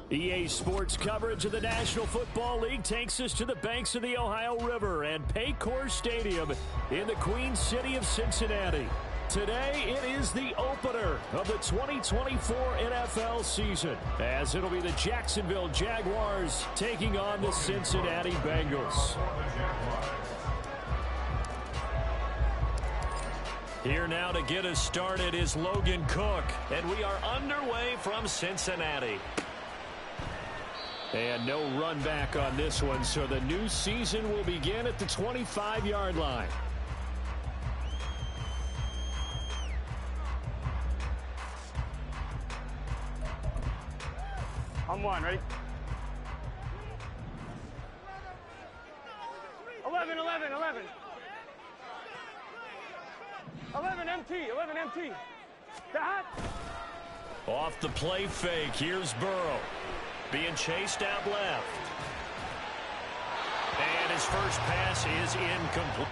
EA Sports coverage of the National Football League takes us to the banks of the Ohio River and Paycor Stadium in the Queen City of Cincinnati. Today, it is the opener of the 2024 NFL season, as it'll be the Jacksonville Jaguars taking on the Cincinnati Bengals. Here now to get us started is Logan Cook, and we are underway from Cincinnati. And no run back on this one, so the new season will begin at the 25-yard line. On one, ready? 11, 11, 11. 11 MT, 11 MT. That. Off the play fake, here's Burrow. Being chased out left. And his first pass is incomplete.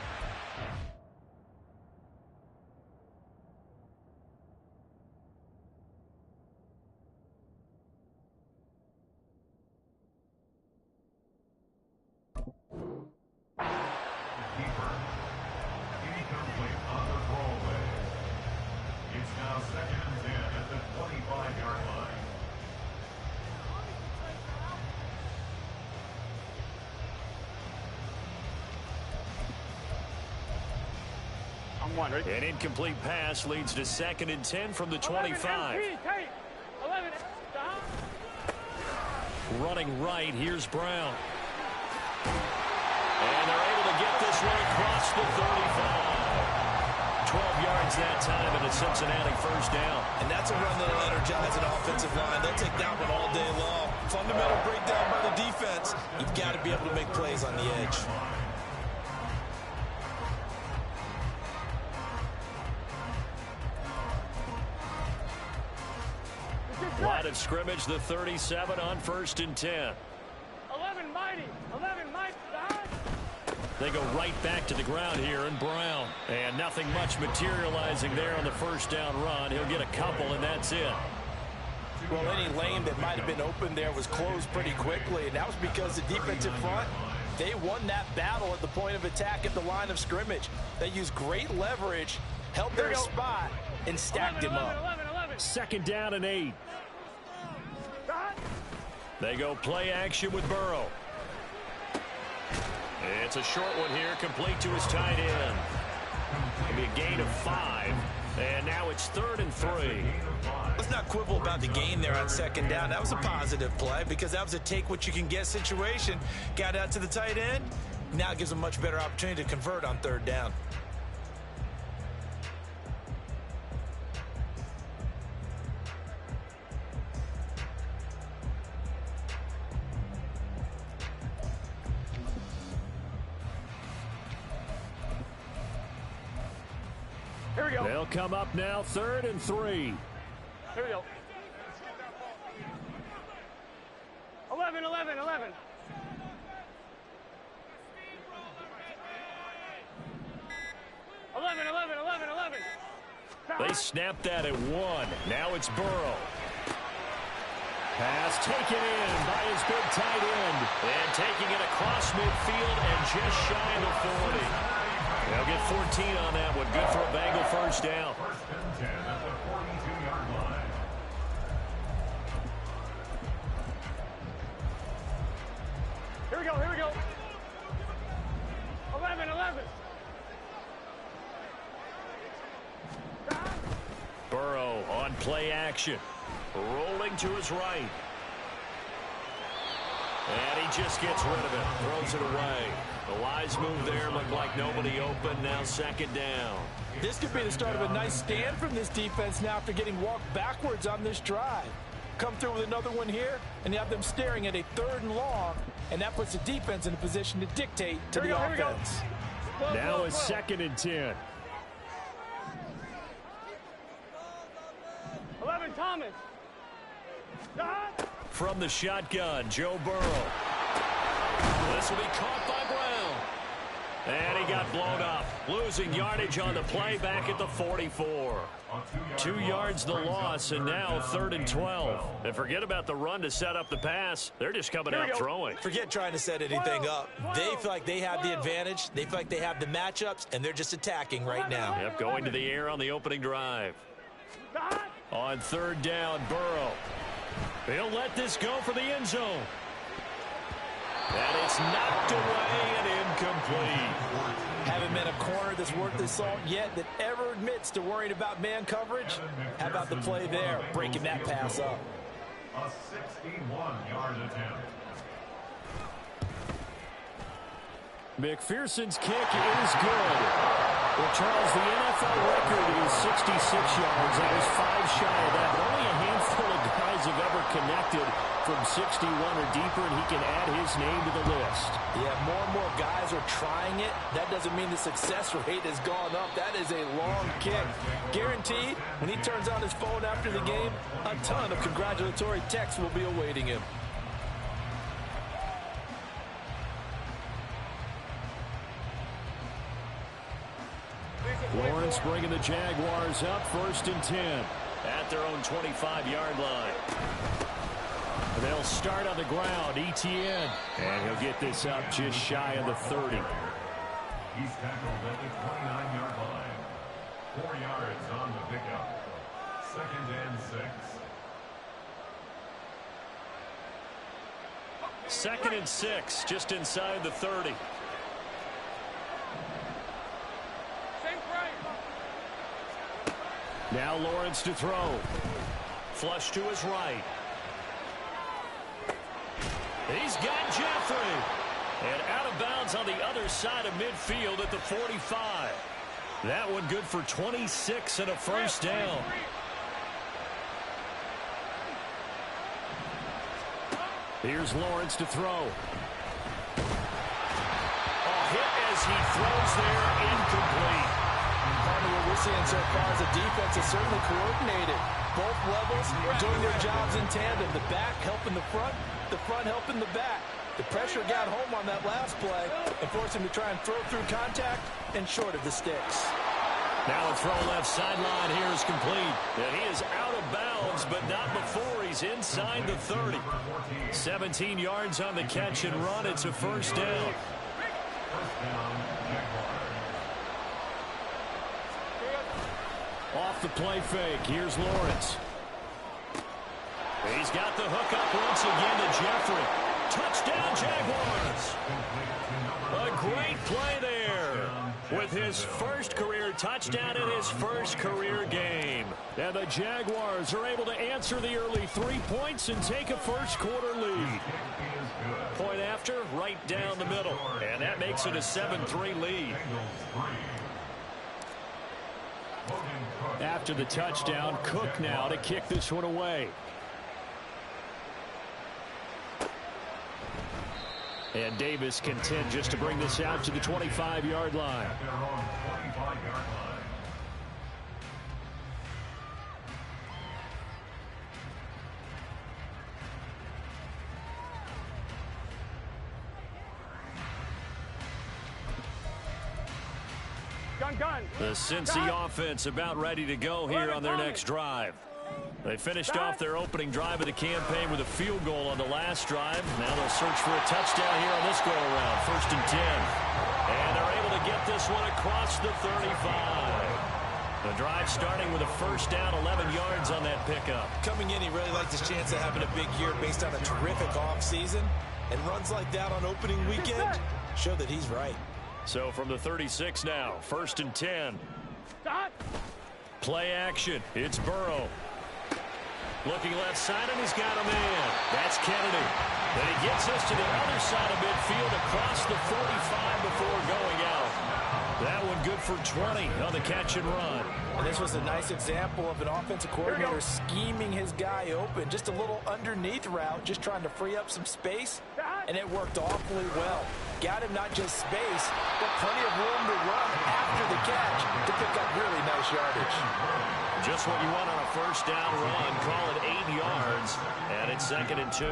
One, An incomplete pass leads to 2nd and 10 from the 25. 11, running right, here's Brown. And they're able to get this one across the 35. 12 yards that time and a Cincinnati first down. And that's a run that'll energize an offensive line. They'll take that one all day long. Fundamental breakdown by the defense. You've got to be able to make plays on the edge. Line of scrimmage, the 37 on 1st and 10. 11 mighty, 11 mighty. They go right back to the ground here, and Brown. And nothing much materializing there on the first down run. He'll get a couple, and that's it. Well, any lane that might have been open there was closed pretty quickly, and that was because the defensive front, they won that battle at the point of attack at the line of scrimmage. They used great leverage, held their spot, and stacked him up. 2nd down and 8. They go play action with Burrow. It's a short one here, complete to his tight end. It'll be a gain of 5, and now it's 3rd and 3. Let's not quibble about the gain there on 2nd down. That was a positive play because that was a take-what-you-can-get situation. Got out to the tight end. Now it gives a much better opportunity to convert on 3rd down. Here we go. They'll come up now, 3rd and 3. Here we go. 11, 11, 11. 11, 11, 11, 11. They snapped that at 1. Now it's Burrow. Pass taken in by his big tight end. And taking it across midfield and just shy of the 40. They'll get 14 on that one. Good for a Bengal first down. 1st and 10 at the 42-yard line. Here we go, here we go. 11, 11. Burrow on play action. Rolling to his right. And he just gets rid of it. Throws it away. The wise move there looked like nobody open. Now 2nd down. This could be the start of a nice stand from this defense now after getting walked backwards on this drive. Come through with another one here, and you have them staring at a 3rd and long, and that puts the defense in a position to dictate to the offense. Now it's 2nd and 10. 11, Thomas. From the shotgun, Joe Burrow. This will be caught by Brown. And he got blown up. Losing yardage on the play back at the 44. 2 yards the loss, and now 3rd and 12. And forget about the run to set up the pass. They're just coming out throwing. Forget trying to set anything up. They feel like they have the advantage. They feel like they have the matchups, and they're just attacking right now. Yep, going to the air on the opening drive. On 3rd down, Burrow. He'll let this go for the end zone. And it's knocked away and incomplete. Haven't met a corner that's worth the salt yet that ever admits to worrying about man coverage. How about the play there, breaking that pass up? A 61-yard attempt. McPherson's kick is good. Well, Charles, the NFL record is 66 yards. That was 5 shy of that, but only a handful of guys have ever connected from 61 or deeper, and he can add his name to the list. Yeah, more and more guys are trying it. That doesn't mean the success rate has gone up. That is a long kick. Guaranteed, when he turns on his phone after the game, a ton of congratulatory texts will be awaiting him. Lawrence bringing the Jaguars up 1st and 10 at their own 25-yard line. They'll start on the ground, Etienne, and he'll get this up just shy of the 30. He's tackled at the 29-yard line. 4 yards on the pickup. 2nd and 6. 2nd and 6, just inside the 30. Now Lawrence to throw. Flush to his right. He's got Jeffrey. And out of bounds on the other side of midfield at the 45. That one good for 26 and a 1st down. Here's Lawrence to throw. A hit as he throws there, incomplete. Part of what we're seeing so far is the defense is certainly coordinated. Both levels doing their jobs in tandem. The back helping the front helping the back. The pressure got home on that last play and forced him to try and throw through contact and short of the sticks. Now a throw left sideline here is complete. And he is out of bounds, but not before he's inside the 30. 17 yards on the catch and run. It's a 1st down. Off the play fake, here's Lawrence. He's got the hook up once again to Jeffrey. Touchdown, Jaguars. A great play there with his 1st career touchdown in his 1st career game. And the Jaguars are able to answer the early 3 points and take a 1st quarter lead. Point after, right down the middle. And that makes it a 7-3 lead. After the touchdown, Cook now to kick this one away. And Davis content just to bring this out to the 25-yard line. The Cincy offense about ready to go here on their next drive. They finished off their opening drive of the campaign with a field goal on the last drive. Now they'll search for a touchdown here on this go-around. 1st and 10. And they're able to get this one across the 35. The drive starting with a 1st down, 11 yards on that pickup. Coming in, he really liked his chance of having a big year based on a terrific offseason. And runs like that on opening weekend show that he's right. So from the 36 now, 1st and 10. Play action. It's Burrow. Looking left side, and he's got a man. That's Kennedy. Then he gets us to the other side of midfield across the 45 before going out. That one good for 20 on the catch and run. And this was a nice example of an offensive coordinator scheming his guy open. Just a little underneath route, just trying to free up some space, and it worked awfully well. got him not just space, but plenty of room to run after the catch to pick up really nice yardage. Just what you want on a first down run. Call it 8 yards, and it's 2nd and 2.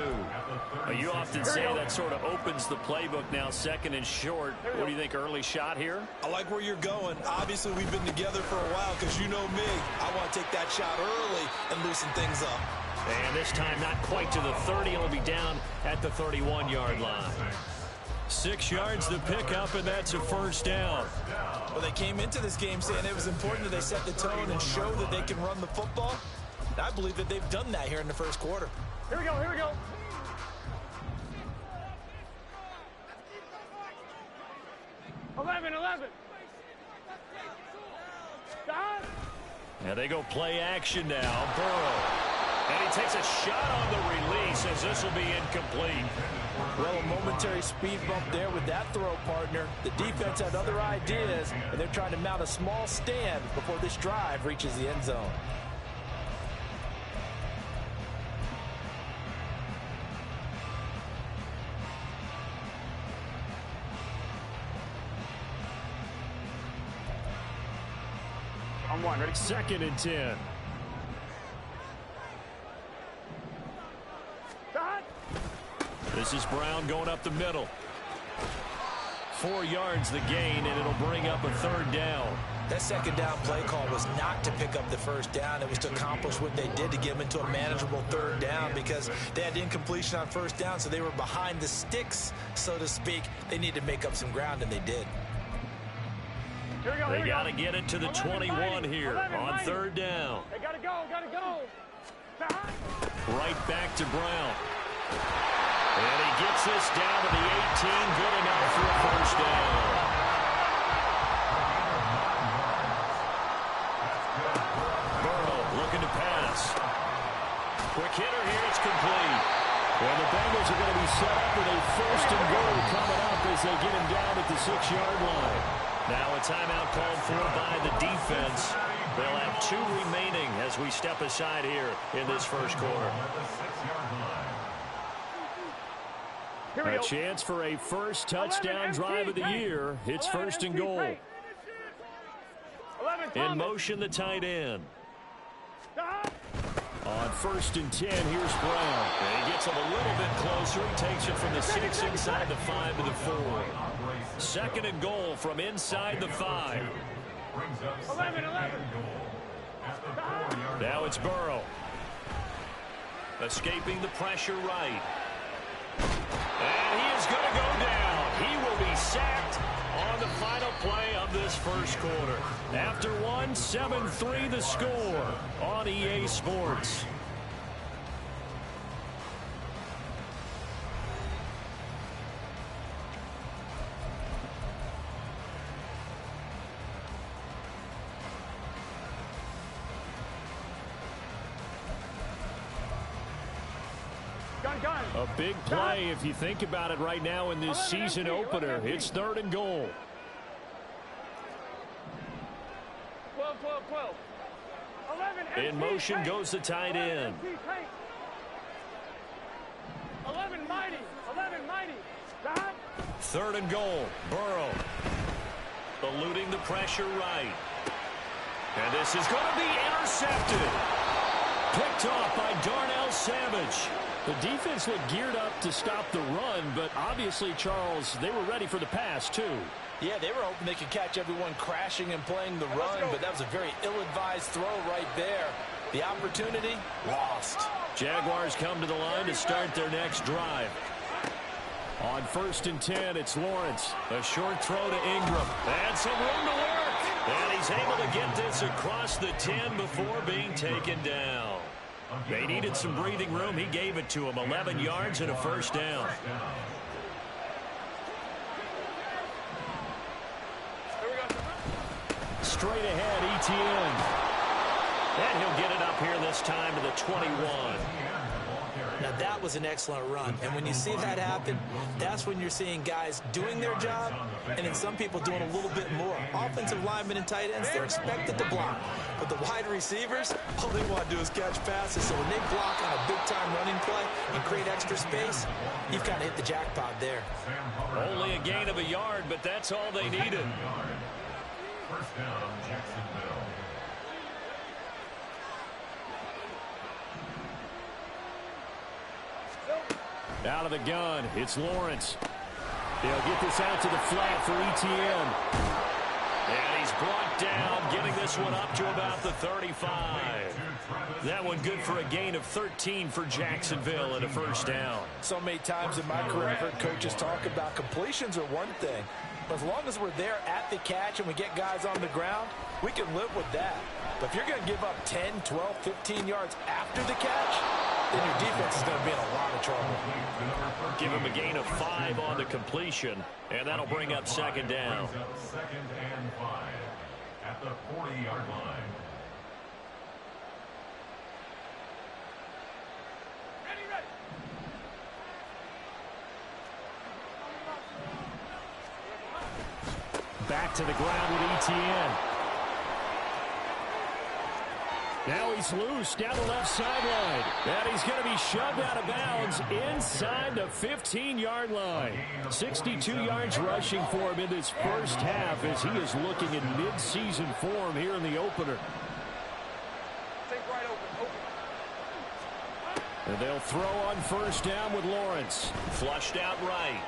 You often say that sort of opens the playbook now, 2nd and short. What do you think, early shot here? I like where you're going. Obviously, we've been together for a while because you know me. I want to take that shot early and loosen things up. And this time not quite to the 30. It'll be down at the 31-yard line. 6 yards to pick up, and that's a first down. Well, they came into this game saying it was important that they set the tone and show that they can run the football. And I believe that they've done that here in the first quarter. Here we go, here we go. 11. Stop. And they go play action now. Burrow. And he takes a shot on the release as this will be incomplete. Well, a momentary speed bump there with that throw, partner. The defense had other ideas, and they're trying to mount a small stand before this drive reaches the end zone. On 1, ready? 2nd and 10. Stop. This is Brown going up the middle. 4 yards the gain, and it'll bring up a 3rd down. That 2nd down play call was not to pick up the first down. It was to accomplish what they did to get them into a manageable 3rd down because they had incompletion on first down, so they were behind the sticks, so to speak. They needed to make up some ground, and they did. Here we go, They got to get it to the 21 here on 3rd down. They got to go. Stop. Right back to Brown. And he gets this down to the 18. Good enough for a first down. Burrow looking to pass. Quick hitter here. It's complete. And the Bengals are going to be set up with a 1st and goal coming up as they get him down at the 6-yard line. Now a timeout called for by the defense. They'll have 2 remaining as we step aside here in this first quarter. A chance for a first touchdown drive of the year. It's 1st and goal. In motion, the tight end. On 1st and 10, here's Brown. And he gets him a little bit closer. He takes it from the 6 inside the 5 to the 4. 2nd and goal from inside the 5. 11. Now it's Burrow. Escaping the pressure right. And he is going to go down. He will be sacked on the final play of this first quarter. After 7-3 the score on EA Sports. A big play if you think about it right now in this season opener. It's 3rd and goal. 12. In motion goes the tight end. 11 mighty. 3rd and goal. Burrow eluding the pressure right. And this is going to be intercepted. Picked off by Darnell Savage. The defense looked geared up to stop the run, but obviously, Charles, they were ready for the pass, too. Yeah, they were hoping they could catch everyone crashing and playing the run, but that was a very ill-advised throw right there. The opportunity, lost. Jaguars come to the line to start their next drive. On 1st and 10, it's Lawrence. A short throw to Ingram. And some room to work. And he's able to get this across the 10 before being taken down. They needed some breathing room. He gave it to him. 11 yards and a first down. Straight ahead, Etienne. And he'll get it up here this time to the 21. Now, that was an excellent run. And when you see that happen, that's when you're seeing guys doing their job and then some people doing a little bit more. Offensive linemen and tight ends, they're expected to block. But the wide receivers, all they want to do is catch passes. So when they block on a big-time running play and create extra space, you've kind of hit the jackpot there. Only a gain of a yard, but that's all they needed. First down, Jacksonville. Out of the gun, it's Lawrence. They'll get this out to the flat for ETN. And he's brought down, getting this one up to about the 35. That one good for a gain of 13 for Jacksonville and a first down. So many times in my career, I've heard coaches talk about completions are one thing. But as long as we're there at the catch and we get guys on the ground, we can live with that. But if you're going to give up 10, 12, 15 yards after the catch, then your defense is going to be in a lot of trouble. Give him a gain of 5 on the completion, and that'll bring up second down. Second and 5 at the 40-yard line. Back to the ground with ETN. Now he's loose down the left sideline. And he's going to be shoved out of bounds inside the 15-yard line. 62 yards rushing for him in this first half as he is looking in mid-season form here in the opener. And they'll throw on first down with Lawrence. Flushed out right.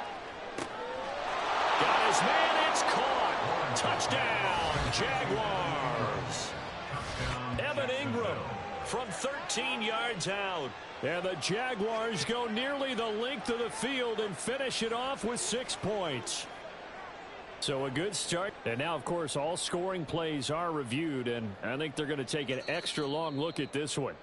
Got his man, it's caught. Touchdown, Jaguars. Evan Ingram from 13 yards out. And the Jaguars go nearly the length of the field and finish it off with 6 points. So a good start. And now, of course, all scoring plays are reviewed, and I think they're going to take an extra long look at this one.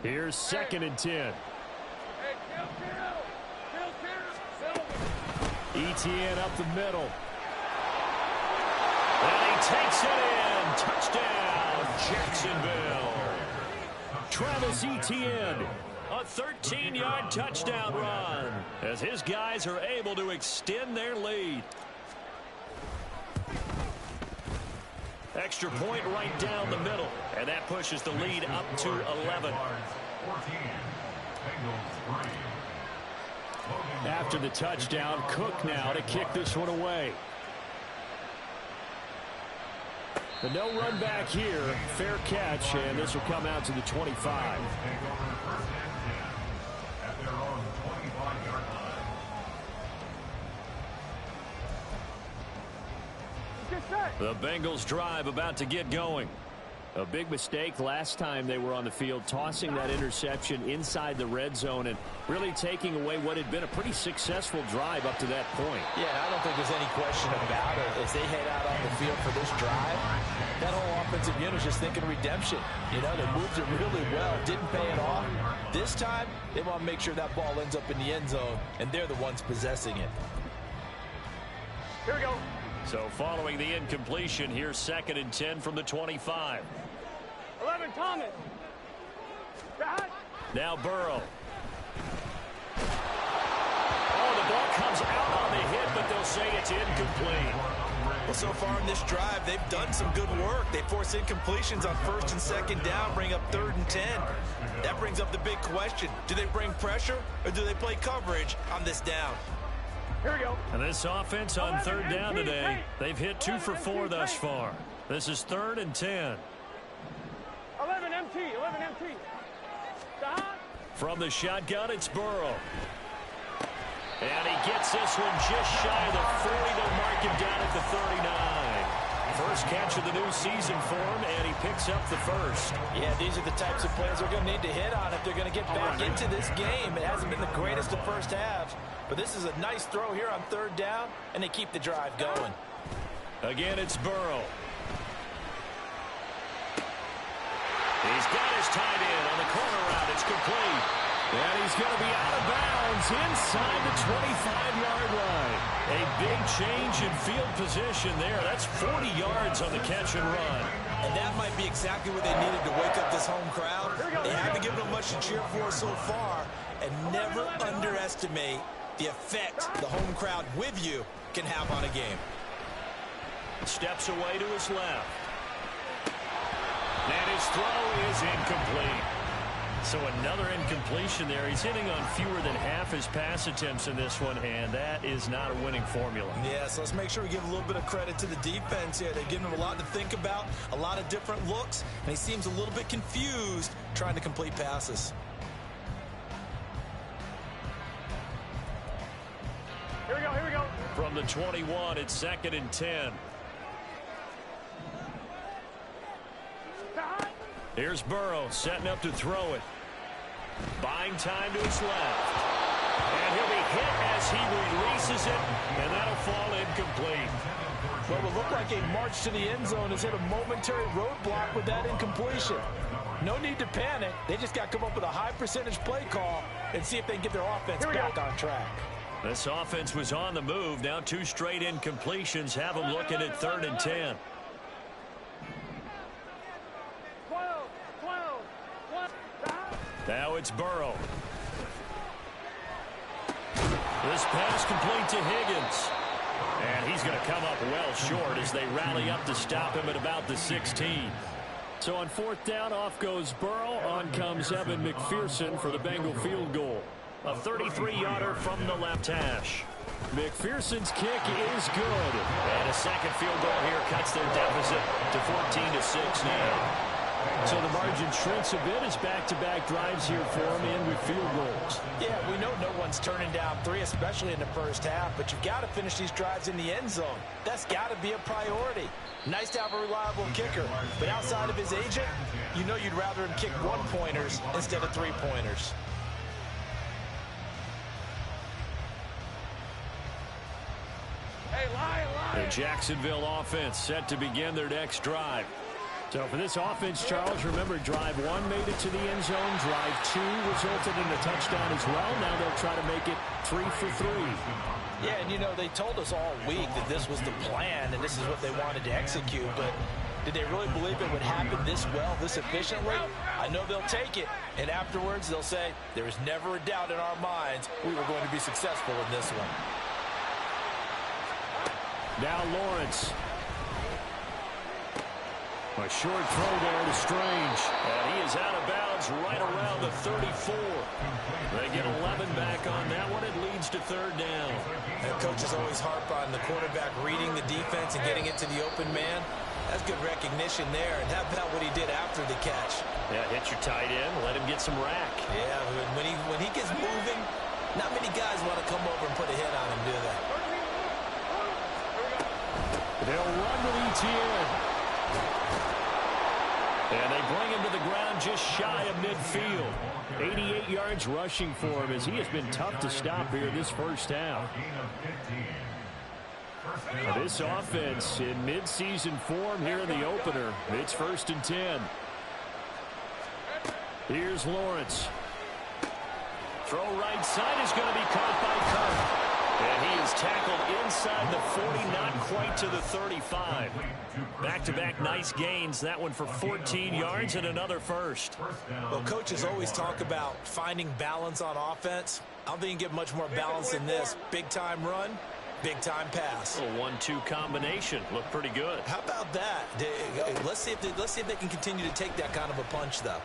Here's second and 10. ETN up the middle. And he takes it in. Touchdown, Jacksonville. Travis Etienne, a 13-yard touchdown run as his guys are able to extend their lead. Extra point right down the middle, and that pushes the lead up to 11. After the touchdown, Cook now to kick this one away. The no run back here, fair catch, and this will come out to the 25. The Bengals drive about to get going. A big mistake last time they were on the field, tossing that interception inside the red zone and really taking away what had been a pretty successful drive up to that point. Yeah, I don't think there's any question about it. As they head out on the field for this drive, that whole offensive unit is just thinking redemption. You know, they moved it really well, didn't pay it off. This time, they want to make sure that ball ends up in the end zone, and they're the ones possessing it. Here we go. So following the incompletion, here's second and 10 from the 25. 11, Thomas. Now Burrow. Oh, the ball comes out on the hit, but they'll say it's incomplete. Well, so far in this drive, they've done some good work. They force incompletions on first and second down, bring up 3rd and 10. That brings up the big question. Do they bring pressure or do they play coverage on this down? Here we go. And this offense on 3rd down today, they've hit 2 for 4 thus far. This is 3rd and 10. 11 MT, 11 MT. From the shotgun, it's Burrow. And he gets this one just shy of the 40. They'll mark him down at the 39. First catch of the new season for him, and he picks up the first. Yeah, these are the types of plays they're going to need to hit on if they're going to get back into this game. It hasn't been the greatest of first halves, but this is a nice throw here on 3rd down, and they keep the drive going. Again, it's Burrow. He's got his tight end on the corner route. It's complete. And he's going to be out of bounds inside the 25-yard line. A big change in field position there. That's 40 yards on the catch and run. And that might be exactly what they needed to wake up this home crowd. They haven't given them much to cheer for so far. And never underestimate the effect the home crowd with you can have on a game. Steps away to his left. And his throw is incomplete. So another incompletion there. He's hitting on fewer than half his pass attempts in this one, and that is not a winning formula. Yeah, so let's make sure we give a little bit of credit to the defense here. They've given him a lot to think about, a lot of different looks, and he seems a little bit confused trying to complete passes. Here we go, here we go. From the 21, it's 2nd and 10. Here's Burrow setting up to throw it. Buying time to his left. And he'll be hit as he releases it, and that'll fall incomplete. What would look like a march to the end zone has hit a momentary roadblock with that incompletion. No need to panic. They just got to come up with a high percentage play call and see if they can get their offense back on track. This offense was on the move. Now 2 straight incompletions have them looking at 3rd and 10. Now it's Burrow. This pass complete to Higgins. And he's going to come up well short as they rally up to stop him at about the 16. So on 4th down, off goes Burrow. On comes Evan McPherson for the Bengal field goal. A 33-yarder from the left hash. McPherson's kick is good. And a second field goal here cuts their deficit to 14-6 now. So the margin shrinks a bit as back-to-back drives here for him in with field goals. Yeah, we know no one's turning down 3, especially in the first half, but you've got to finish these drives in the end zone. That's got to be a priority. Nice to have a reliable kicker, but outside of his agent, you know you'd rather him kick 1-pointers instead of 3-pointers. The Jacksonville offense set to begin their next drive. So for this offense, Charles, remember drive 1 made it to the end zone. Drive 2 resulted in a touchdown as well. Now they'll try to make it 3 for 3. Yeah, and you know, they told us all week that this was the plan and this is what they wanted to execute, but did they really believe it would happen this well, this efficiently? I know they'll take it, and afterwards they'll say, there was never a doubt in our minds we were going to be successful in this one. Now Lawrence. A short throw there to Strange. And he is out of bounds right around the 34. They get 11 back on that one. It leads to 3rd down. And coaches always harp on the quarterback reading the defense and getting it to the open man. That's good recognition there. And how about what he did after the catch? Yeah, hit your tight end. Let him get some rack. Yeah, when he gets moving, not many guys want to come over and put a hit on him, do they? They'll run with Etienne. And they bring him to the ground just shy of midfield. 88 yards rushing for him as he has been tough to stop here this first half. This offense in midseason form here in the opener. It's 1st and 10. Here's Lawrence. Throw right side is going to be caught by Kirk. And he is tackled inside the 40, not quite to the 35. Back-to-back nice gains. That one for 14 yards and another first. Well, coaches always talk about finding balance on offense. I don't think you can get much more balance than this. Big-time run, big-time pass. A 1-2 combination. Looked pretty good. How about that? Let's see if they can continue to take that kind of a punch, though.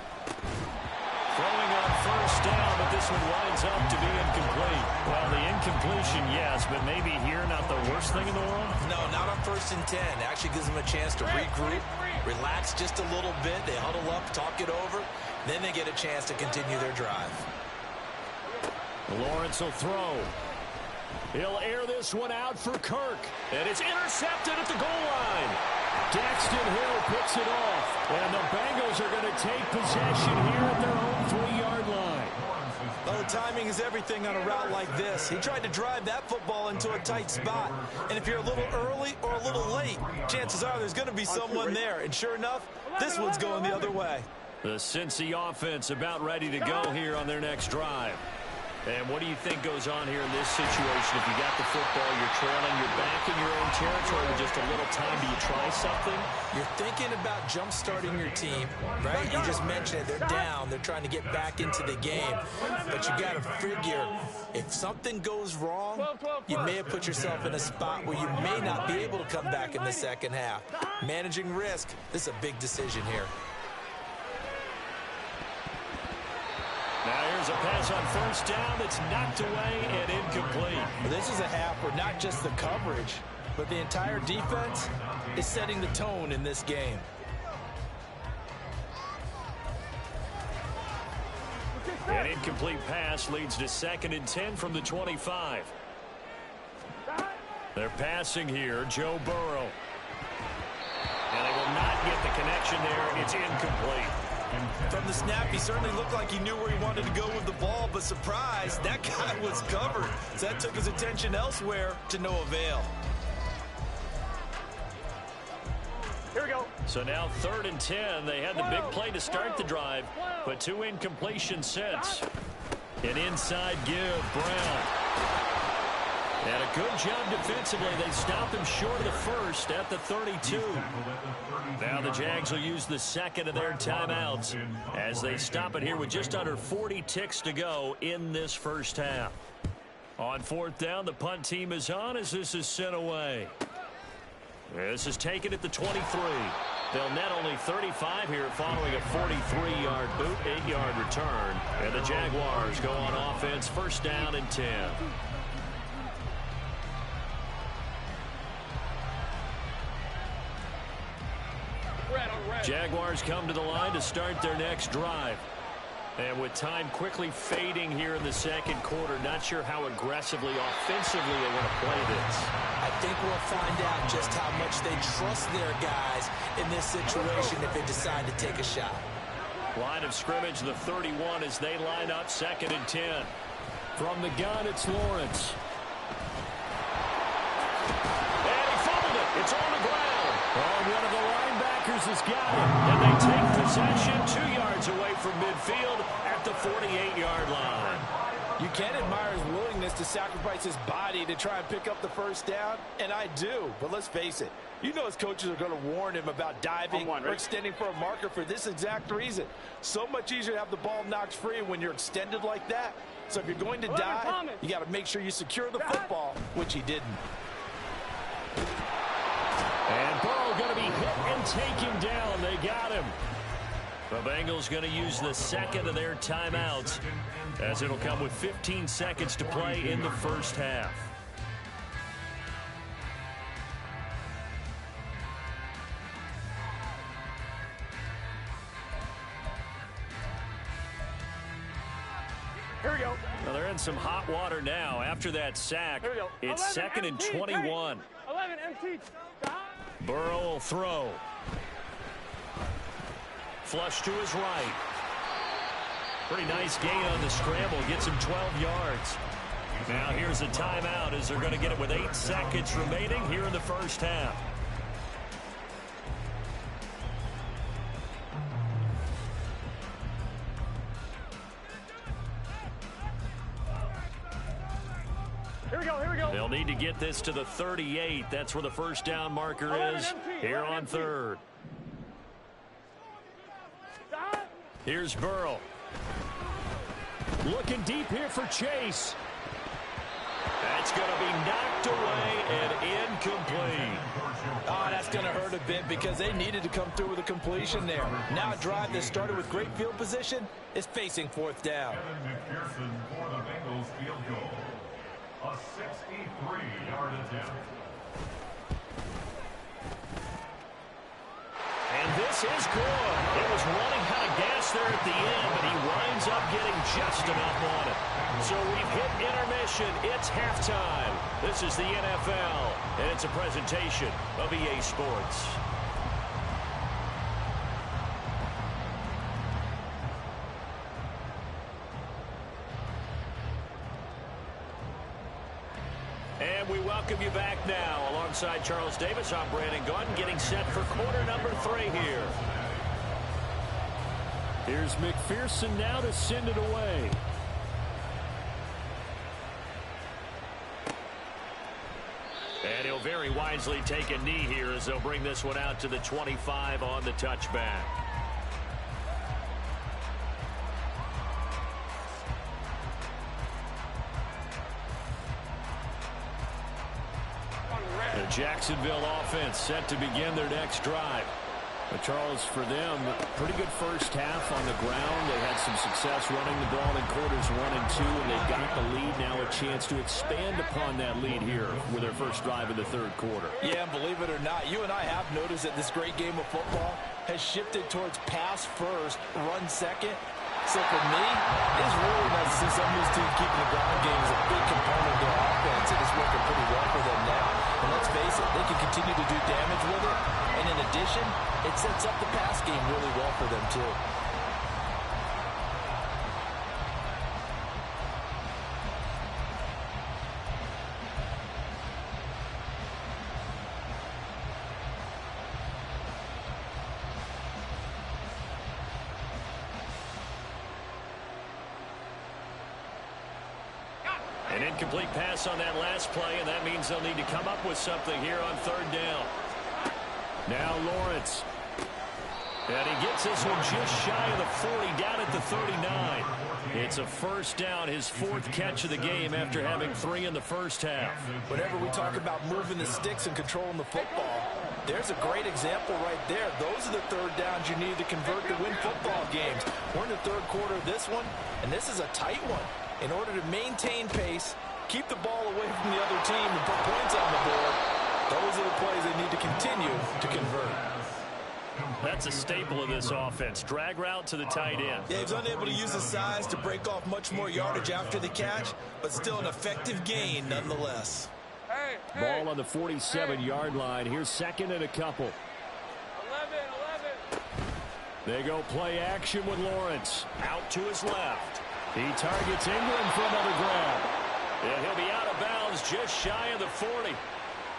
Throwing on 1st down, but this one winds up to be incomplete. Well, the incompletion, yes, but maybe here not the worst thing in the world? No, not on 1st and 10. It actually gives them a chance to regroup, relax just a little bit. They huddle up, talk it over. Then they get a chance to continue their drive. Lawrence will throw. He'll air this one out for Kirk. And it's intercepted at the goal line. Daxton Hill picks it off. And the Bengals are going to take possession here at their own 3-yard line. Well, the timing is everything on a route like this. He tried to drive that football into a tight spot. And if you're a little early or a little late, chances are there's going to be someone there. And sure enough, this one's going the other way. The Cincy offense about ready to go here on their next drive. And what do you think goes on here in this situation? If you got the football, you're trailing, you're back in your own territory with just a little time. Do you try something? You're thinking about jump-starting your team, right? You just mentioned it. They're down. They're trying to get back into the game. But you got to figure, if something goes wrong, you may have put yourself in a spot where you may not be able to come back in the second half. Managing risk, this is a big decision here. Now here's a pass on first down that's knocked away and incomplete. This is a half where not just the coverage, but the entire defense is setting the tone in this game. An incomplete pass leads to 2nd and 10 from the 25. They're passing here, Joe Burrow. And they will not get the connection there. It's incomplete. From the snap, he certainly looked like he knew where he wanted to go with the ball, but surprise, that guy was covered. So that took his attention elsewhere to no avail. Here we go. So now 3rd and 10. They had the big play to start the drive, but 2 incompletions since. An inside give, Brown. And a good job defensively. They stopped him short of the first at the 32. Now the Jags will use the 2nd of their timeouts as they stop it here with just under 40 ticks to go in this first half. On 4th down, the punt team is on as this is sent away. This is taken at the 23. They'll net only 35 here following a 43-yard boot, 8-yard return. And the Jaguars go on offense, 1st down and 10. Jaguars come to the line to start their next drive. And with time quickly fading here in the 2nd quarter, not sure how aggressively, offensively they want to play this. I think we'll find out just how much they trust their guys in this situation if they decide to take a shot. Line of scrimmage, the 31 as they line up, 2nd and 10. From the gun, it's Lawrence. And he fumbled it. It's on the ground. Oh, one of the linebackers has got it. And they take possession 2 yards away from midfield at the 48-yard line. You can admire his willingness to sacrifice his body to try and pick up the first down, and I do. But let's face it, you know his coaches are going to warn him about diving or extending for a marker for this exact reason. So much easier to have the ball knocked free when you're extended like that. So if you're going to dive, you got to make sure you secure the football, which he didn't. And Burrow going to be hit and taken down. They got him. The Bengals going to use the 2nd of their timeouts as it'll come with 15 seconds to play in the first half. Here we go. Well, they're in some hot water now. After that sack, Here we go. it's 2nd and 21. 11 MT. Burrow will throw. Flush to his right. Pretty nice gain on the scramble. Gets him 12 yards. Now here's a timeout as they're going to get it with 8 seconds remaining here in the first half. Here we go. Here we go. They'll need to get this to the 38. That's where the first down marker is here on 3rd. Here's Burrow. Looking deep here for Chase. That's going to be knocked away and incomplete. Oh, that's going to hurt a bit because they needed to come through with a completion there. Now a drive that started with great field position is facing 4th down. McPherson for the Bengals field goal. A 63-yard attempt. And this is good. It was running out of gas there at the end, but he winds up getting just enough on it. So we've hit intermission. It's halftime. This is the NFL, and it's a presentation of EA Sports. And we welcome you back now. Alongside Charles Davis, I'm Brandon Gunn, getting set for quarter number 3 here. Here's McPherson now to send it away. And he'll very wisely take a knee here as they'll bring this one out to the 25 on the touchback. The Jacksonville offense set to begin their next drive. But Charles, for them, pretty good first half on the ground. They had some success running the ball in quarters 1 and 2, and they got the lead. Now a chance to expand upon that lead here with their first drive in the third quarter. Yeah, and believe it or not, you and I have noticed that this great game of football has shifted towards pass first, run second. So for me, it's really nice to see some of these teams keeping the ground game as a big component of their offense, and it's working pretty well for them now. And let's face it, they can continue to do damage with it. And in addition, it sets up the pass game really well for them too. An incomplete pass on that last play, and that means they'll need to come up with something here on third down. Now Lawrence. And he gets this one just shy of the 40, down at the 39. It's a first down, his fourth catch of the game after having 3 in the first half. Whenever we talk about moving the sticks and controlling the football, there's a great example right there. Those are the third downs you need to convert to win football games. We're in the third quarter of this one, and this is a tight one. In order to maintain pace, keep the ball away from the other team, and put points on the board, those are the plays they need to continue to convert. That's a staple of this offense. Drag route to the tight end. Yeah, he's unable to use his size to break off much more yardage after the catch, but still an effective gain nonetheless. Ball on the 47-yard line. Here's second and a couple. 11. They go play action with Lawrence. Out to his left. He targets Ingram for another grab. And he'll be out of bounds just shy of the 40.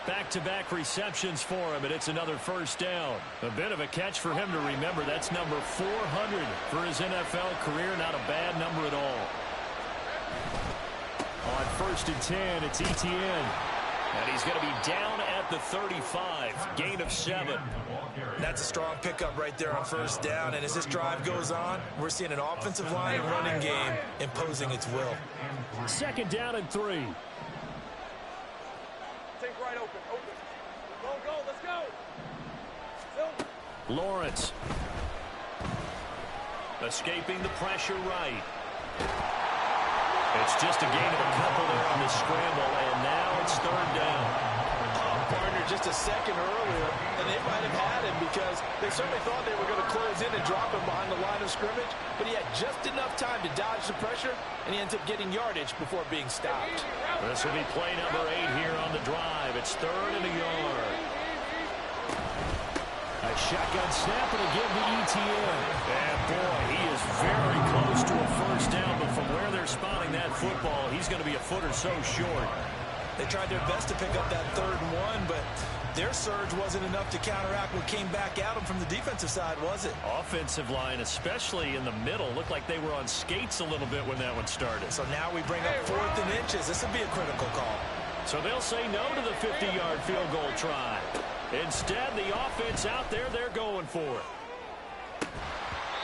Back-to-back receptions for him, and it's another first down. A bit of a catch for him to remember. That's number 400 for his NFL career. Not a bad number at all. On first and 10, it's Etienne. And he's going to be down at the 35. Gain of 7. That's a strong pickup right there on first down. And as this drive goes on, we're seeing an offensive line and running game imposing its will. Second down and 3. Take right open. Go, let's go. Lawrence. Escaping the pressure right. It's just a gain of a couple there on the scramble, and now it's third down. Partner just a second earlier, and they might have had him because they certainly thought they were going to close in and drop him behind the line of scrimmage, but he had just enough time to dodge the pressure, and he ends up getting yardage before being stopped. This will be play number 8 here on the drive. It's third and a yard. A shotgun snap and a give to Etienne. And boy, he is very close to a first down, but from where they're spotting that football, he's going to be a foot or so short. They tried their best to pick up that 3rd and 1, but their surge wasn't enough to counteract what came back at them from the defensive side, was it? Offensive line, especially in the middle, looked like they were on skates a little bit when that one started. So now we bring up 4th and inches. This would be a critical call. So they'll say no to the 50-yard field goal try. Instead, the offense out there, they're going for it.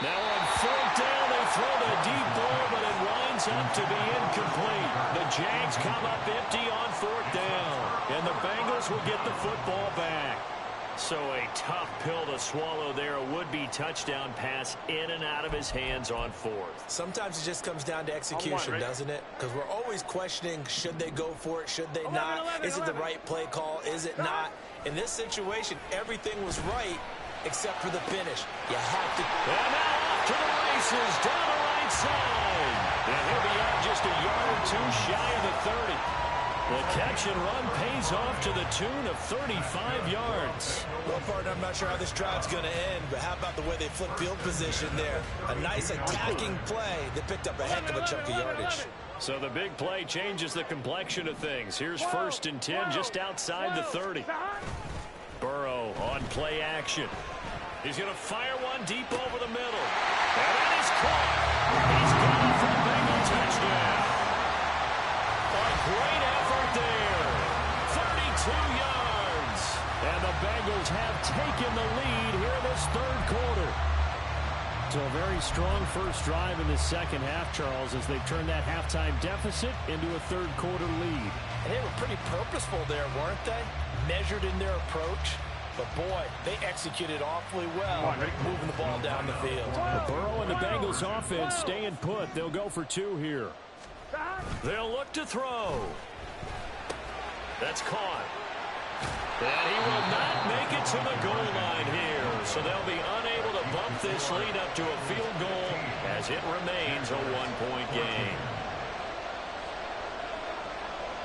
Now on 4th down, they throw the deep ball, but it winds up to be incomplete. The Jags come up empty on 4th down, and the Bengals will get the football back. So a tough pill to swallow there. A would-be touchdown pass in and out of his hands on 4th. Sometimes it just comes down to execution, doesn't it? Because we're always questioning, should they go for it, should they not? Is it the right play call, is it not? In this situation, everything was right except for the finish. You have to... And now off to the races, down the right side. And he'll be out just a yard or 2 shy of the 30. The catch and run pays off to the tune of 35 yards. Well, partner, I'm not sure how this drive's going to end, but how about the way they flip field position there? A nice attacking play that picked up a heck of a chunk of yardage. So the big play changes the complexion of things. Here's first and 10 just outside the 30. Burrow on play action. He's going to fire one deep over the middle. And that is caught. He's got it for a Bengal touchdown. A great effort there. 32 yards. And the Bengals have taken the lead here in this third quarter. So a very strong first drive in the second half, Charles, as they've turned that halftime deficit into a third quarter lead. And they were pretty purposeful there, weren't they? Measured in their approach. But, boy, they executed awfully well, moving the ball down the field. Burrow and the Bengals offense staying put. They'll go for two here. They'll look to throw. That's caught. And he will not make it to the goal line here. So they'll be unable to bump this lead up to a field goal as it remains a one-point game.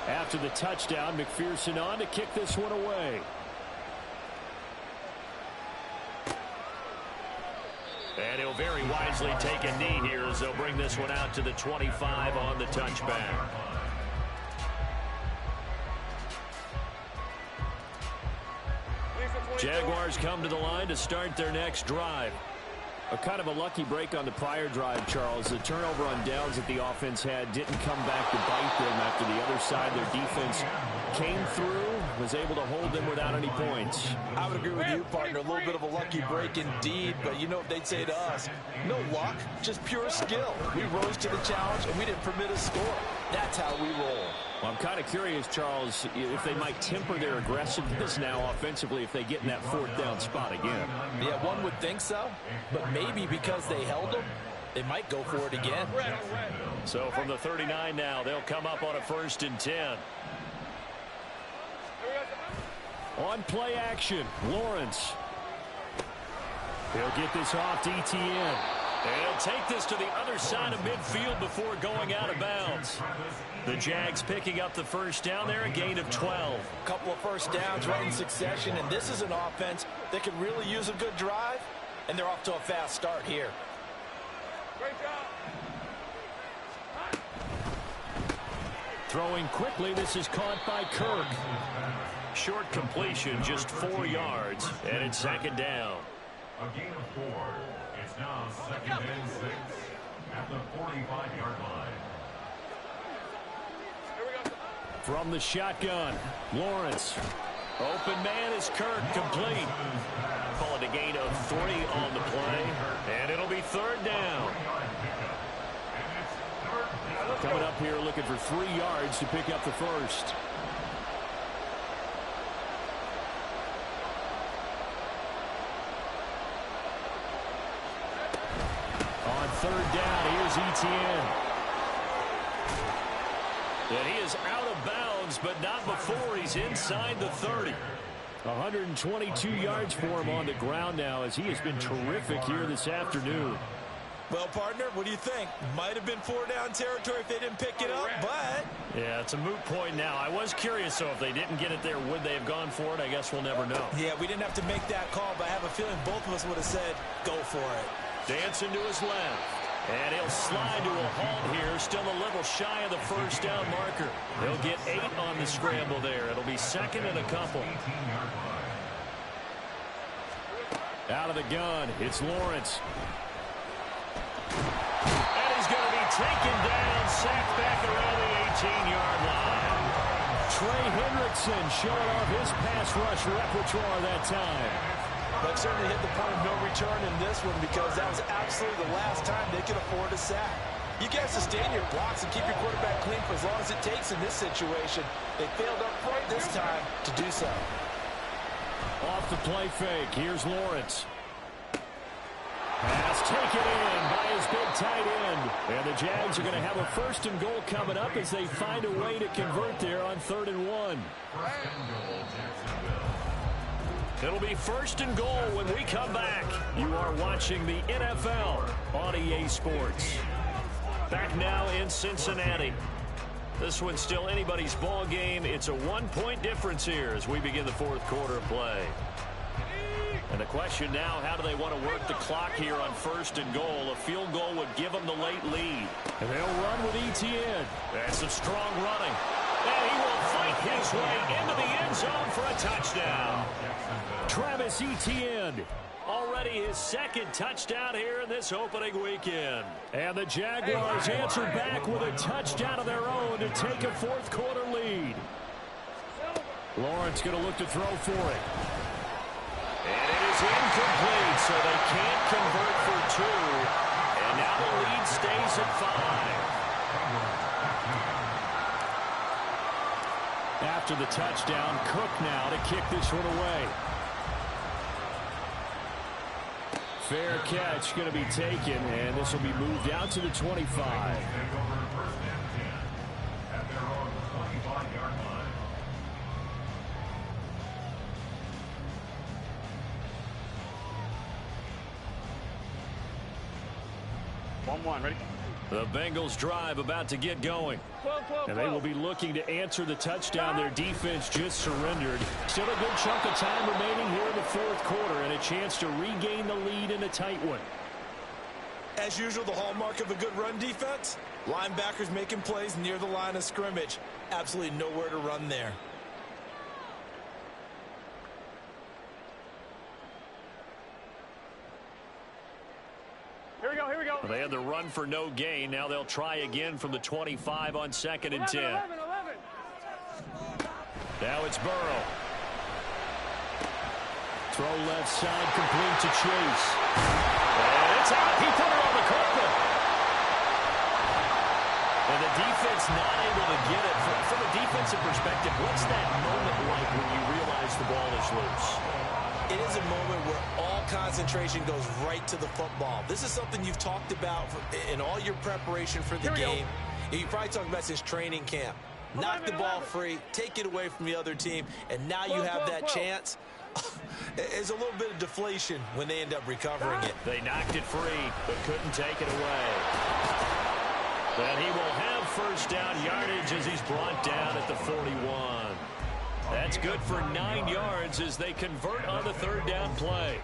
After the touchdown, McPherson on to kick this one away. And he'll very wisely take a knee here as they'll bring this one out to the 25 on the touchback. Jaguars come to the line to start their next drive. A kind of a lucky break on the prior drive, Charles. The turnover on downs that the offense had didn't come back to bite them after the other side. Their defense came through, was able to hold them without any points. I would agree with you, partner. A little bit of a lucky break indeed, but you know what they'd say to us? No luck, just pure skill. We rose to the challenge, and we didn't permit a score. That's how we roll. Well, I'm kind of curious, Charles, if they might temper their aggressiveness now offensively if they get in that fourth down spot again. Yeah, one would think so, but maybe because they held them, they might go for it again. So from the 39 now, they'll come up on a 1st and 10. On play action, Lawrence. He'll get this off to Etienne. And he'll take this to the other side of midfield before going out of bounds. The Jags picking up the first down there, a gain of 12. A couple of first downs right in succession, and this is an offense that could really use a good drive, and they're off to a fast start here. Great job. Throwing quickly, this is caught by Kirk. Short completion, just 4 yards, and it's 2nd down. A gain of 4. It's now 2nd and 6 at the 45-yard line. From the shotgun, Lawrence. Open man is Kirk, complete. Call it a gain of 3 on the play, and it'll be 3rd down. Coming up here looking for 3 yards to pick up the first. On 3rd down, here's Etienne. And he is out of bounds, but not before he's inside the 30. 122 yards for him on the ground now as he has been terrific here this afternoon. Well, partner, what do you think? Might have been 4-down territory if they didn't pick it up, but... Yeah, it's a moot point now. I was curious, so if they didn't get it there, would they have gone for it? I guess we'll never know. Yeah, we didn't have to make that call, but I have a feeling both of us would have said, go for it. Dancing to his left. And he'll slide to a halt here, still a little shy of the first down marker. He'll get 8 on the scramble there. It'll be 2nd and a couple. Out of the gun, it's Lawrence. And he's going to be taken down, sacked back around the 18-yard line. Trey Hendrickson showing off his pass rush repertoire that time. But certainly hit the point of no return in this one because that was absolutely the last time they could afford a sack. You got to sustain your blocks and keep your quarterback clean for as long as it takes in this situation. They failed up front this time to do so. Off the play fake, here's Lawrence. Pass taken in by his big tight end. And the Jags are going to have a 1st and goal coming up as they find a way to convert there on 3rd and 1. It'll be 1st and goal when we come back. You are watching the NFL on EA Sports. Back now in Cincinnati. This one's still anybody's ball game. It's a 1-point difference here as we begin the 4th quarter of play. And the question now, how do they want to work the clock here on 1st and goal? A field goal would give them the late lead. And they'll run with Etienne. That's some strong running. And he will fight his way into the end zone for a touchdown. Travis Etienne already already his second touchdown here in this opening weekend. And the Jaguars answer back with a touchdown of their own to take a fourth quarter lead. Lawrence going to look to throw for it. And it is incomplete, so they can't convert for two. And now the lead stays at 5. After the touchdown, Cook now to kick this one away. Fair catch going to be taken, and this will be moved out to the 25. Ready? The Bengals drive about to get going. And they will be looking to answer the touchdown their defense just surrendered. Still a good chunk of time remaining here in the fourth quarter and a chance to regain the lead in a tight one. As usual, the hallmark of a good run defense, linebackers making plays near the line of scrimmage. Absolutely nowhere to run there. Here we go. They had the run for no gain. Now they'll try again from the 25 on 2nd and 10. 11. Now it's Burrow. Throw left side, complete to Chase. And it's out. He put it on the carpet. And the defense not able to get it. From a defensive perspective, what's that moment like when you realize the ball is loose? It is a moment where all concentration goes right to the football. This is something you've talked about in all your preparation for the game. You probably talked about since training camp. Knock the ball free, take it away from the other team, and now you have that chance. There's a little bit of deflation when they end up recovering it. They knocked it free, but couldn't take it away. And he will have first down yardage as he's brought down at the 41. That's good for 9 yards as they convert on the third down play.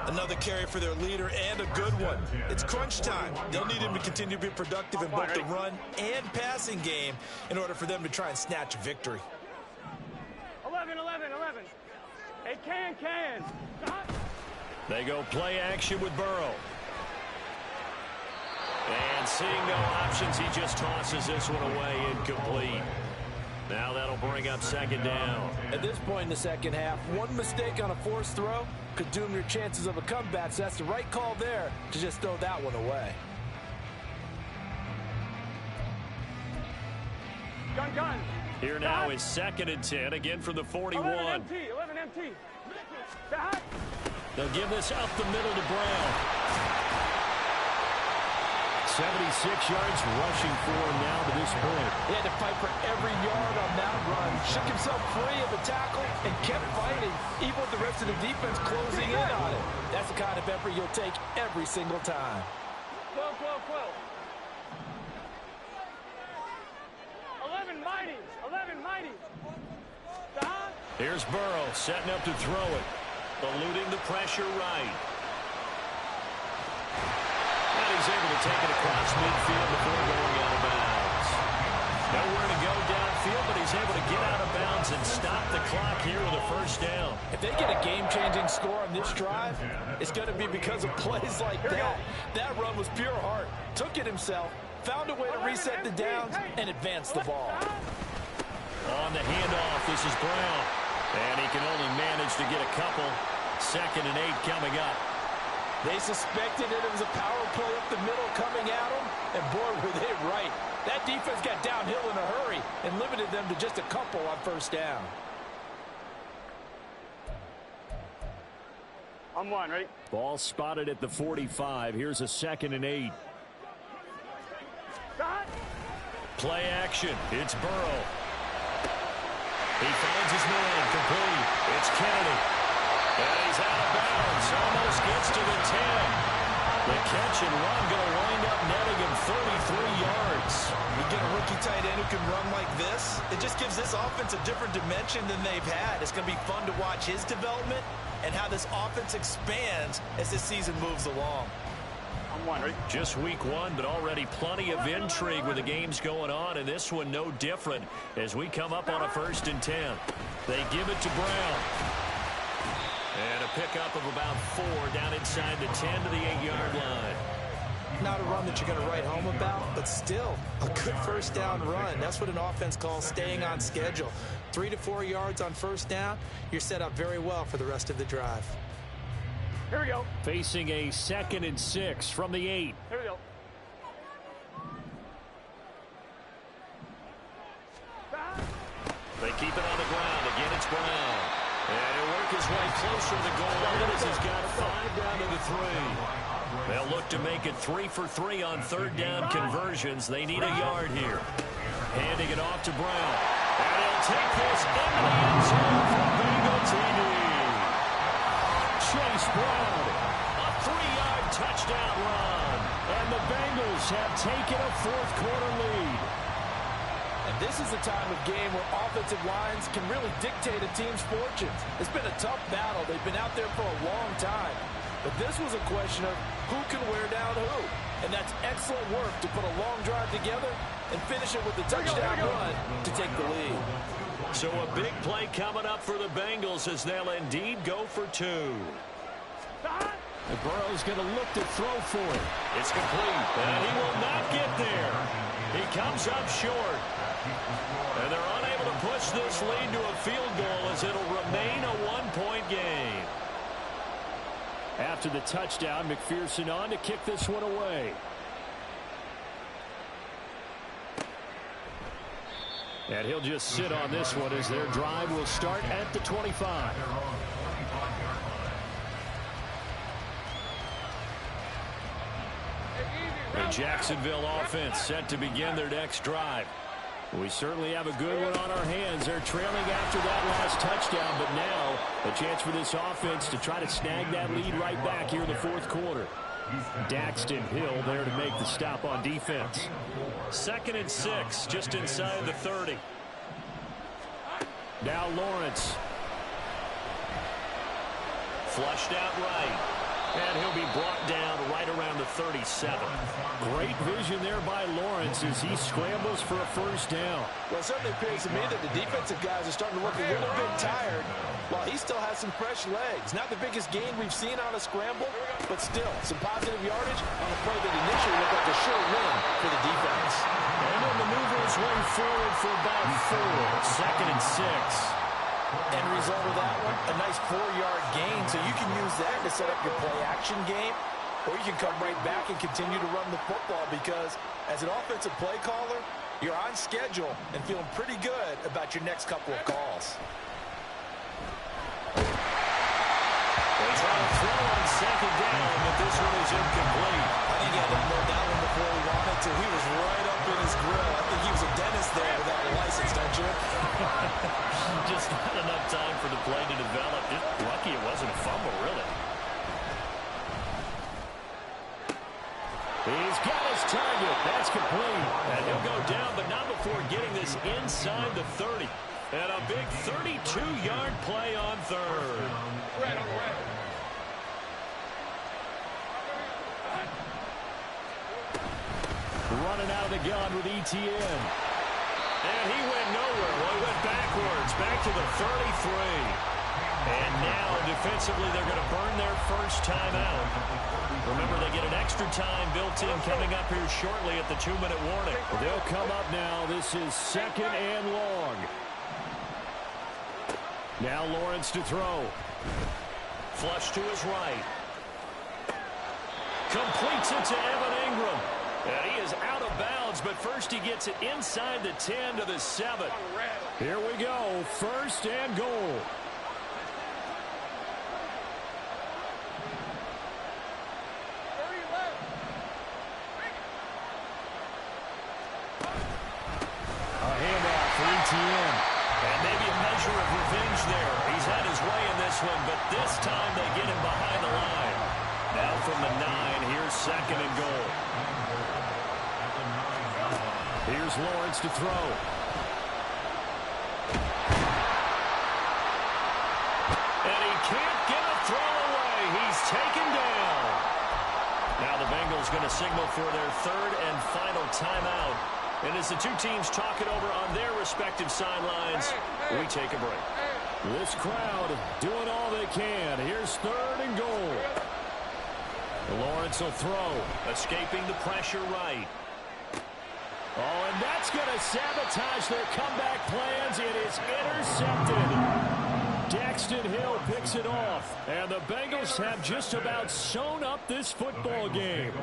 Another carry for their leader and a good one. It's crunch time. They'll need him to continue to be productive in both the run and passing game in order for them to try and snatch a victory. 11. Hey, can. They go play action with Burrow. And seeing no options, he just tosses this one away incomplete. Now that'll bring up 2nd down. At this point in the second half, one mistake on a forced throw could doom your chances of a comeback. So that's the right call there to just throw that one away. Gun. Here now is 2nd and 10, again from the 41. 11 empty. They'll give this up the middle to Brown. 76 yards rushing for him now to this point. He had to fight for every yard on that run. Shook himself free of the tackle and kept fighting, even with the rest of the defense closing in on it. That's the kind of effort you'll take every single time. 12. 11 mighty. Here's Burrow setting up to throw it. Eluding the pressure right. And he's able to take it across midfield before going out of bounds. Nowhere to go downfield, but he's able to get out of bounds and stop the clock here with a first down. If they get a game-changing score on this drive, it's going to be because of plays like that. That run was pure heart. Took it himself, found a way to reset the downs, and advance the ball. On the handoff, this is Brown. And he can only manage to get a couple. 2nd and 8 coming up. They suspected it was a power play up the middle coming at them, and boy, were they right. That defense got downhill in a hurry and limited them to just a couple on first down. On 1, ready? Ball spotted at the 45. Here's a 2nd and 8. Play action. It's Burrow. He finds his man, complete. It's Kennedy. And he's out of bounds. Almost gets to the 10. The catch and run going to wind up netting him 33 yards. You get a rookie tight end who can run like this, it just gives this offense a different dimension than they've had. It's going to be fun to watch his development and how this offense expands as this season moves along. Just week 1, but already plenty of intrigue with the games going on, and this one no different as we come up on a 1st and 10. They give it to Brown. And a pickup of about 4 down inside the 10 to the 8-yard line. Not a run that you're going to write home about, but still a good first down run. That's what an offense calls staying on schedule. 3 to 4 yards on first down, you're set up very well for the rest of the drive. Here we go. Facing a 2nd and 6 from the 8. Here we go. They keep it on the ground. Again, it's Brown. And he'll work his way closer to the goal line as he's got 5 down to the 3. They'll look to make it 3 for 3 on third down conversions. They need a yard here. Handing it off to Brown. And he'll take this into the end zone for a Bengal TD. Chase Brown, a 3-yard touchdown run. And the Bengals have taken a fourth-quarter lead. And this is a time of game where offensive lines can really dictate a team's fortunes. It's been a tough battle. They've been out there for a long time. But this was a question of who can wear down who. And that's excellent work to put a long drive together and finish it with a touchdown run to take the lead. So a big play coming up for the Bengals as they'll indeed go for 2. And Burrow's going to look to throw for it. It's complete, and he will not get there. He comes up short. And they're unable to push this lead to a field goal as it'll remain a 1-point game. After the touchdown, McPherson on to kick this one away. And he'll just sit on this one as their drive will start at the 25. The Jacksonville offense set to begin their next drive. We certainly have a good one on our hands. They're trailing after that last touchdown, but now a chance for this offense to try to snag that lead right back here in the fourth quarter. Daxton Hill there to make the stop on defense. 2nd and 6, just inside the 30. Now Lawrence. Flushed out right. And he'll be brought down right around the 37. Great vision there by Lawrence as he scrambles for a first down. Well, it certainly appears to me that the defensive guys are starting to look a little bit tired while he still has some fresh legs. Not the biggest gain we've seen on a scramble, but still some positive yardage on a play that initially looked like a sure win for the defense. And he'll maneuver his way forward for about 4. 2nd and 6. End result of that one, a nice 4-yard gain, so you can use that to set up your play-action game, or you can come right back and continue to run the football because as an offensive play caller, you're on schedule and feeling pretty good about your next couple of calls. They try to throw on 2nd down, but this one is incomplete. I think he had to unload that one before he wanted to. He was right up in his grill. I think he was a dentist there without a license, don't you? Just not enough time for the play to develop. Just lucky it wasn't a fumble, really. He's got his target. That's complete. And he'll go down, but not before getting this inside the 30. And a big 32-yard play on third. Running out of the gun with ETN. And he went nowhere. Well, he went backwards, back to the 33. And now, defensively, they're going to burn their first timeout. Remember, they get an extra time built in coming up here shortly at the 2-minute warning. They'll come up now. This is 2nd and long. Now Lawrence to throw. Flush to his right. Completes it to Evan Ingram. And he is out of bounds, but first he gets it inside the 10 to the 7. Here we go, 1st and goal. A handoff for ETN. And maybe a measure of revenge there. He's had his way in this one, but this time they get him behind the line. Now from the 9, here's 2nd and goal. Here's Lawrence to throw. And he can't get a throw away. He's taken down. Now the Bengals going to signal for their 3rd and final timeout. And as the two teams talk it over on their respective sidelines, we take a break. This crowd doing all they can. Here's 3rd and goal. Lawrence will throw, escaping the pressure right. Oh, and that's going to sabotage their comeback plans. It is intercepted. Daxton Hill picks it off, and the Bengals have just about sewn up this football game.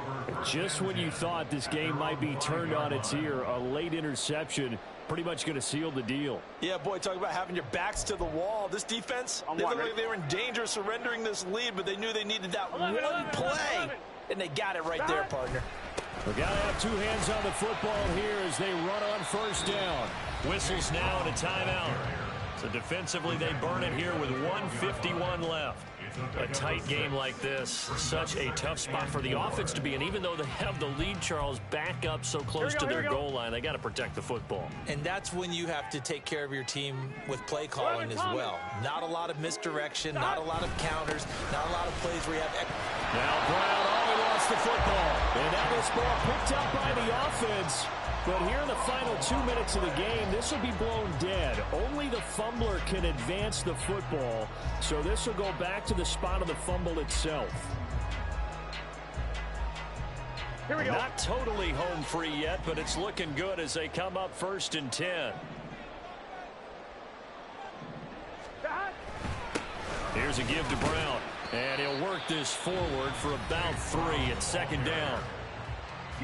Just when you thought this game might be turned on its ear, a late interception pretty much going to seal the deal. Yeah, boy, talk about having your backs to the wall. This defense, they looked like they were in danger of surrendering this lead, but they knew they needed that one play, and they got it right there, partner. We've got to have 2 hands on the football here as they run on 1st down. Whistles now and a timeout. So defensively, they burn it here with 1:51 left. A tight game like this, such a tough spot for the offense to be in. Even though they have the lead, Charles, back up so close to their goal line, they got to protect the football. And that's when you have to take care of your team with play calling as well. Not a lot of misdirection, not a lot of counters, not a lot of plays where you have... Now Brown, he lost the football. And now this ball picked up by the offense. But here in the final 2 minutes of the game, this will be blown dead. Only the fumbler can advance the football, so this will go back to the spot of the fumble itself. Here we go. Not totally home free yet, but it's looking good as they come up 1st and 10. Here's a give to Brown, and he'll work this forward for about 3 at 2nd down.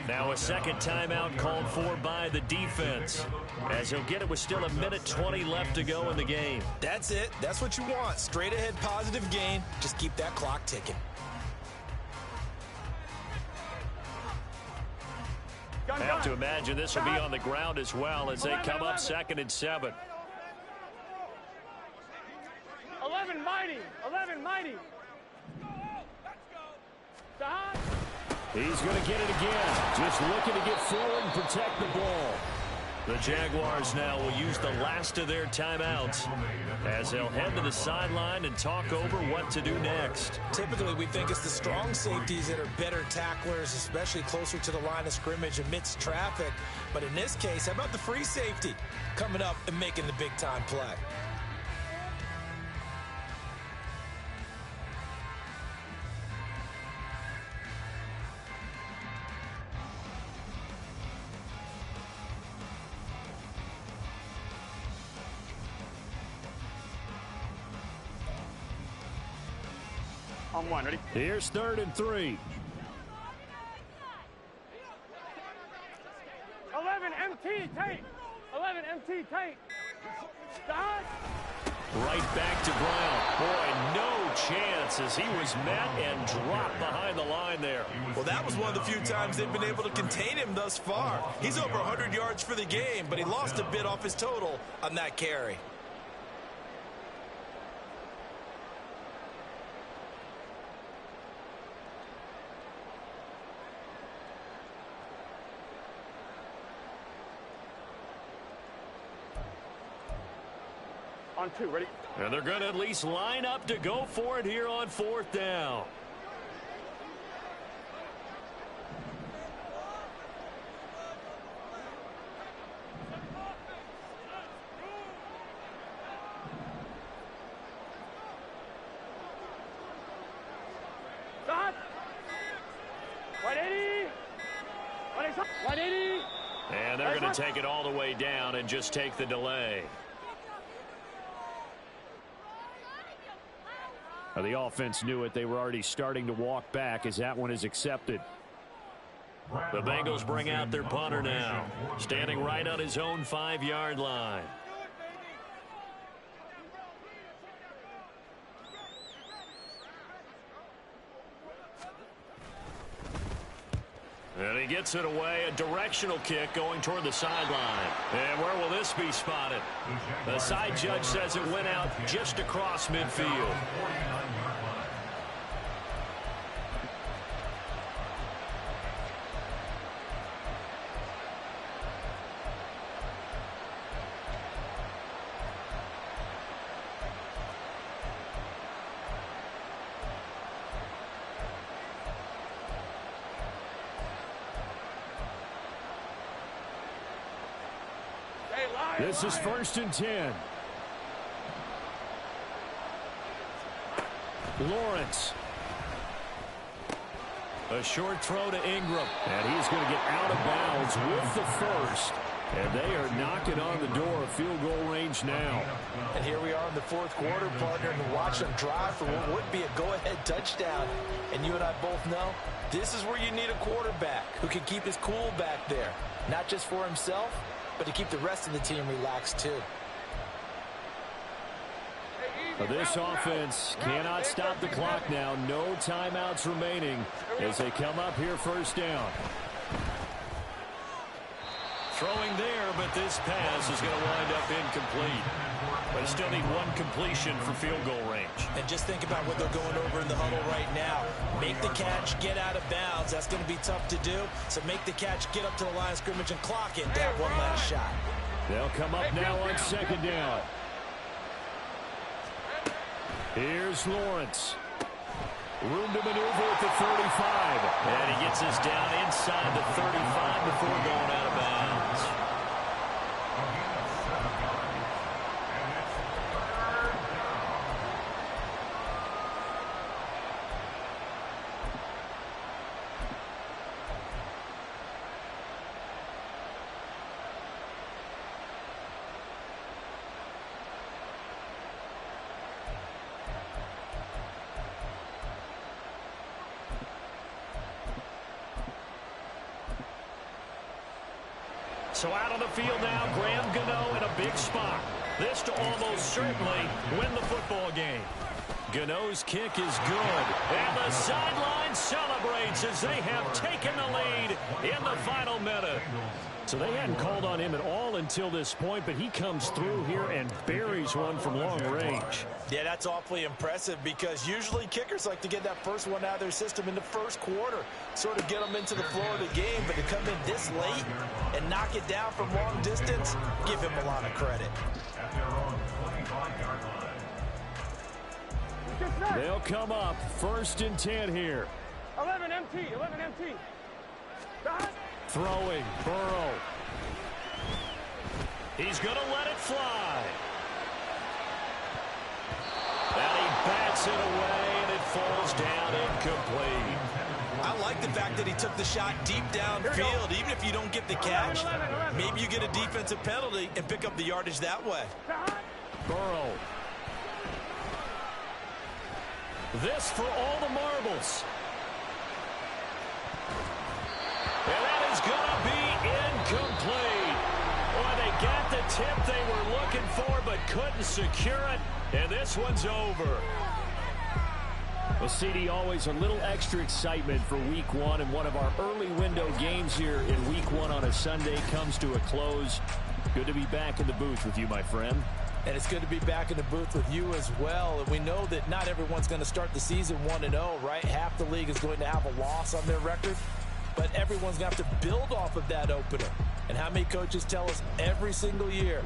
Now a second timeout called for by the defense, as he'll get it with still 1:20 left to go in the game. That's it. That's what you want. Straight ahead positive gain. Just keep that clock ticking. I have to imagine this will be on the ground as well as they come up 2nd and 7. 11 mighty. 11 mighty. Stop. He's going to get it again. Just looking to get forward and protect the ball. The Jaguars now will use the last of their timeouts as they'll head to the sideline and talk over what to do next. Typically, we think it's the strong safeties that are better tacklers, especially closer to the line of scrimmage amidst traffic. But in this case, how about the free safety coming up and making the big-time play? On 1, ready? Here's 3rd and 3. 11 MT tape. 11 MT tape. Stop. Right back to Brown. Boy, no chance as he was met and dropped behind the line there. Well, that was one of the few times they've been able to contain him thus far. He's over 100 yards for the game, but he lost a bit off his total on that carry. On 2, ready? And they're going to at least line up to go for it here on 4th down. Stop. 180. 180. And they're going to take it all the way down and just take the delay. The offense knew it. They were already starting to walk back as that one is accepted. The Bengals bring out their punter now, standing right on his own 5-yard line. And he gets it away, a directional kick going toward the sideline. And where will this be spotted? The side judge says it went out just across midfield. This is 1st and 10. Lawrence. A short throw to Ingram. And he's going to get out of bounds with the first. And they are knocking on the door of field goal range now. And here we are in the fourth quarter, partner, and watch them drive for what would be a go-ahead touchdown. And you and I both know this is where you need a quarterback who can keep his cool back there. Not just for himself, but to keep the rest of the team relaxed too. This offense cannot stop the clock now. No timeouts remaining as they come up here first down. Throwing there, but this pass is going to wind up incomplete. They still need one completion for field goal range. And just think about what they're going over in the huddle right now. Make the catch, get out of bounds. That's going to be tough to do. So make the catch, get up to the line of scrimmage, and clock it. That one last shot. They'll come up now on second down. Here's Lawrence. Room to maneuver at the 35. And he gets us down inside the 35 before going out of bounds. So out on the field now, Graham Gano in a big spot. This to almost certainly win the football game. Gano's kick is good. And the sideline celebrates as they have taken the lead in the final minute. So they hadn't called on him at all until this point, but he comes through here and buries one from long range. Yeah, that's awfully impressive because usually kickers like to get that first one out of their system in the first quarter, sort of get them into the flow of the game, but to come in this late and knock it down from long distance, give him a lot of credit. They'll come up first and 10 here. 11 MT, 11 MT. Throwing, Burrow. He's going to let it fly. And he bats it away, and it falls down incomplete. I like the fact that he took the shot deep downfield. Even if you don't get the catch, maybe you get a defensive penalty and pick up the yardage that way. Burrow. This for all the marbles. And that is going to be incomplete. Boy, they got the tip they were looking for but couldn't secure it. And this one's over. Well, CD, always a little extra excitement for week one. And one of our early window games here in week one on a Sunday comes to a close. Good to be back in the booth with you, my friend. And it's good to be back in the booth with you as well. And we know that not everyone's going to start the season 1-0, right? Half the league is going to have a loss on their record. But everyone's going to have to build off of that opener. And how many coaches tell us every single year?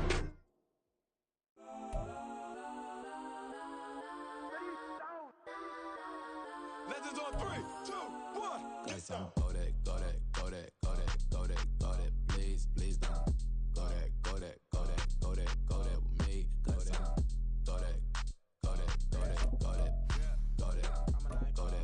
Legends on 3, 2, 1. Let's go. Go that, go that, go that, go that, go that, go that. Please, please don't. Go that, go that, go that, go that, go that with me. Go that, go that, go that, go that, go that, go that, go that.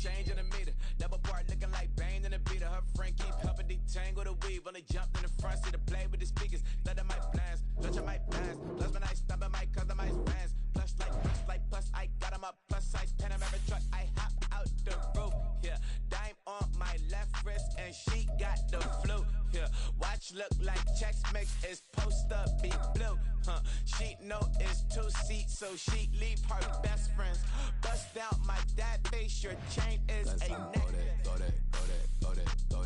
Change in the meter, double part looking like Bane in the beater. Her friend keep helping detangle the weave. Only jumped in the front seat to play with the speakers. Let my plans, touch my plans. Plus when I stop at my customized fans. Plus I got him up. Plus size Panamera truck. I hop out the roof. Yeah, dime on my left wrist and she got the flu. Yeah, watch look like checks mix is post up be blue. She know it's 2 seats, so she leave her best friends. Bust out my dad face. Your chain is a neck.